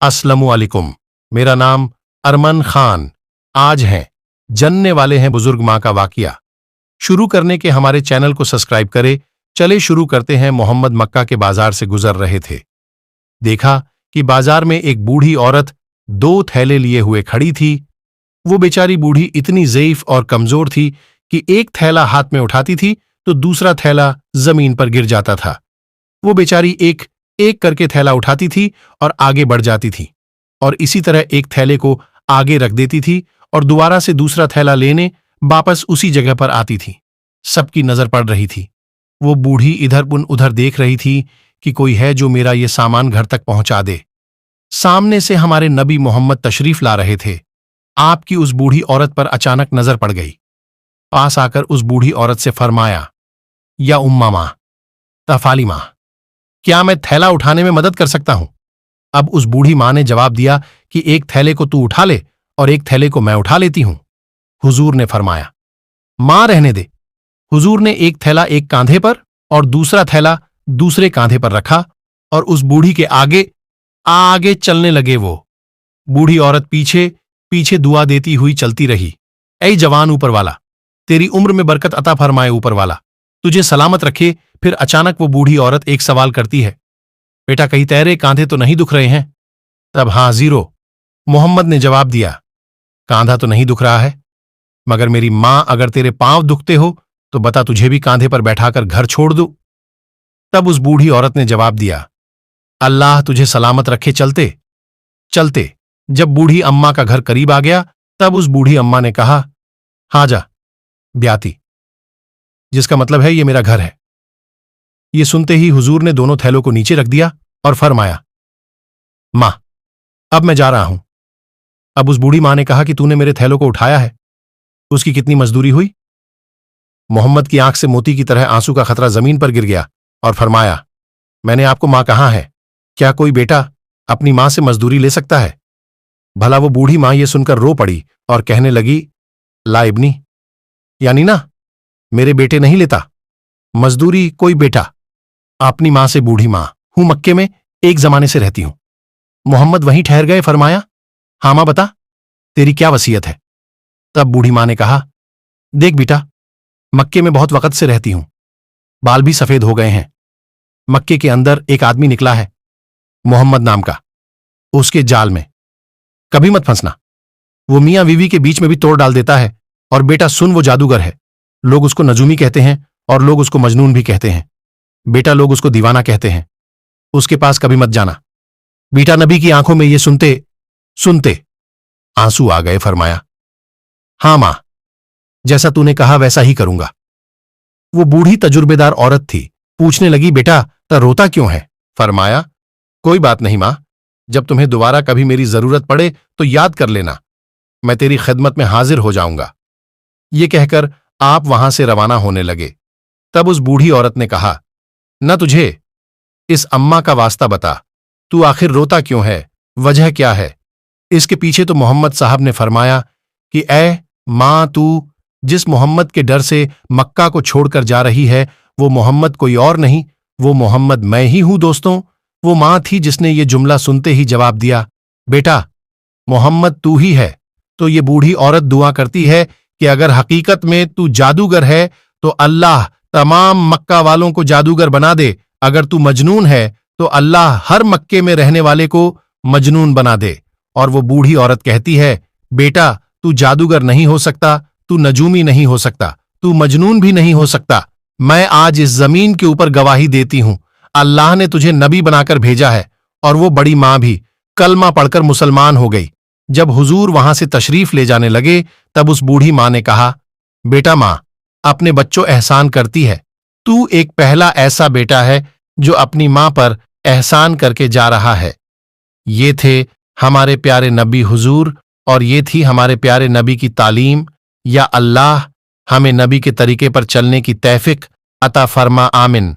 अस्सलामु अलैकुम। मेरा नाम अरमान खान। आज हैं जनने वाले हैं बुजुर्ग माँ का वाकया। शुरू करने के हमारे चैनल को सब्सक्राइब करें। चले शुरू करते हैं। मोहम्मद मक्का के बाजार से गुजर रहे थे। देखा कि बाजार में एक बूढ़ी औरत 2 थैले लिए हुए खड़ी थी। वो बेचारी बूढ़ी इतनी ज़ईफ और कमजोर थी कि एक थैला हाथ में उठाती थी तो दूसरा थैला जमीन पर गिर जाता था। वो बेचारी एक एक करके थैला उठाती थी और आगे बढ़ जाती थी और इसी तरह एक थैले को आगे रख देती थी और दोबारा से दूसरा थैला लेने वापस उसी जगह पर आती थी। सबकी नजर पड़ रही थी। वो बूढ़ी इधर उधर देख रही थी कि कोई है जो मेरा ये सामान घर तक पहुंचा दे। सामने से हमारे नबी मोहम्मद तशरीफ ला रहे थे। आपकी उस बूढ़ी औरत पर अचानक नजर पड़ गई। पास आकर उस बूढ़ी औरत से फरमाया, या उम्मा मां, तफाली मां, क्या मैं थैला उठाने में मदद कर सकता हूं? अब उस बूढ़ी मां ने जवाब दिया कि एक थैले को तू उठा ले और एक थैले को मैं उठा लेती हूं। हुजूर ने फरमाया, मां रहने दे। हुजूर ने एक थैला एक कांधे पर और दूसरा थैला दूसरे कांधे पर रखा और उस बूढ़ी के आगे आगे चलने लगे। वो बूढ़ी औरत पीछे पीछे दुआ देती हुई चलती रही। ऐ जवान ऊपर वाला, तेरी उम्र में बरकत अता फरमाए ऊपर वाला, तुझे सलामत रखे। फिर अचानक वो बूढ़ी औरत एक सवाल करती है, बेटा कहीं तेरे कांधे तो नहीं दुख रहे हैं? तब हां जीरो, मोहम्मद ने जवाब दिया, कांधा तो नहीं दुख रहा है, मगर मेरी मां अगर तेरे पांव दुखते हो तो बता, तुझे भी कांधे पर बैठाकर घर छोड़ दूं। तब उस बूढ़ी औरत ने जवाब दिया, अल्लाह तुझे सलामत रखे। चलते चलते जब बूढ़ी अम्मा का घर करीब आ गया तब उस बूढ़ी अम्मा ने कहा, हाजा ब्याती, जिसका मतलब है ये मेरा घर है। ये सुनते ही हुजूर ने दोनों थैलों को नीचे रख दिया और फरमाया, मां अब मैं जा रहा हूं। अब उस बूढ़ी मां ने कहा कि तूने मेरे थैलों को उठाया है, उसकी कितनी मजदूरी हुई? मोहम्मद की आंख से मोती की तरह आंसू का खतरा जमीन पर गिर गया और फरमाया, मैंने आपको मां कहा है, क्या कोई बेटा अपनी मां से मजदूरी ले सकता है? भला वो बूढ़ी मां ये सुनकर रो पड़ी और कहने लगी, ला इब्नी, यानी ना मेरे बेटे नहीं लेता मजदूरी कोई बेटा। अपनी मां से बूढ़ी मां हूं, मक्के में एक जमाने से रहती हूं। मोहम्मद वहीं ठहर गए। फरमाया, हाँ मां बता, तेरी क्या वसीयत है? तब बूढ़ी मां ने कहा, देख बेटा, मक्के में बहुत वक्त से रहती हूं, बाल भी सफेद हो गए हैं। मक्के के अंदर एक आदमी निकला है मोहम्मद नाम का, उसके जाल में कभी मत फंसना। वो मियां बीवी के बीच में भी तोड़ डाल देता है। और बेटा सुन, वो जादूगर है। लोग उसको नजूमी कहते हैं और लोग उसको मजनून भी कहते हैं। बेटा लोग उसको दीवाना कहते हैं। उसके पास कभी मत जाना। बेटा नबी की आंखों में ये सुनते सुनते आंसू आ गए। फरमाया, हां मां, जैसा तूने कहा वैसा ही करूंगा। वो बूढ़ी तजुर्बेदार औरत थी। पूछने लगी, बेटा रोता क्यों है? फरमाया, कोई बात नहीं मां, जब तुम्हें दोबारा कभी मेरी जरूरत पड़े तो याद कर लेना, मैं तेरी खिदमत में हाजिर हो जाऊंगा। ये कहकर आप वहां से रवाना होने लगे। तब उस बूढ़ी औरत ने कहा, न तुझे इस अम्मा का वास्ता बता, तू आखिर रोता क्यों है, वजह क्या है? इसके पीछे तो मोहम्मद साहब ने फरमाया कि ऐ मां, तू जिस मोहम्मद के डर से मक्का को छोड़कर जा रही है वो मोहम्मद कोई और नहीं, वो मोहम्मद मैं ही हूं। दोस्तों, वो मां थी जिसने ये जुमला सुनते ही जवाब दिया, बेटा मोहम्मद तू ही है। तो ये बूढ़ी औरत दुआ करती है कि अगर हकीकत में तू जादूगर है तो अल्लाह तमाम मक्का वालों को जादूगर बना दे। अगर तू मजनून है तो अल्लाह हर मक्के में रहने वाले को मजनून बना दे। और वो बूढ़ी औरत कहती है, बेटा तू जादूगर नहीं हो सकता, तू नजूमी नहीं हो सकता, तू मजनून भी नहीं हो सकता। मैं आज इस जमीन के ऊपर गवाही देती हूं, अल्लाह ने तुझे नबी बनाकर भेजा है। और वो बड़ी मां भी कलमा पढ़कर मुसलमान हो गई। जब हुजूर वहां से तशरीफ ले जाने लगे तब उस बूढ़ी मां ने कहा, बेटा मां अपने बच्चों एहसान करती है, तू एक पहला ऐसा बेटा है जो अपनी मां पर एहसान करके जा रहा है। ये थे हमारे प्यारे नबी हुजूर और ये थी हमारे प्यारे नबी की तालीम। या अल्लाह हमें नबी के तरीके पर चलने की तौफीक अता फरमा, आमिन।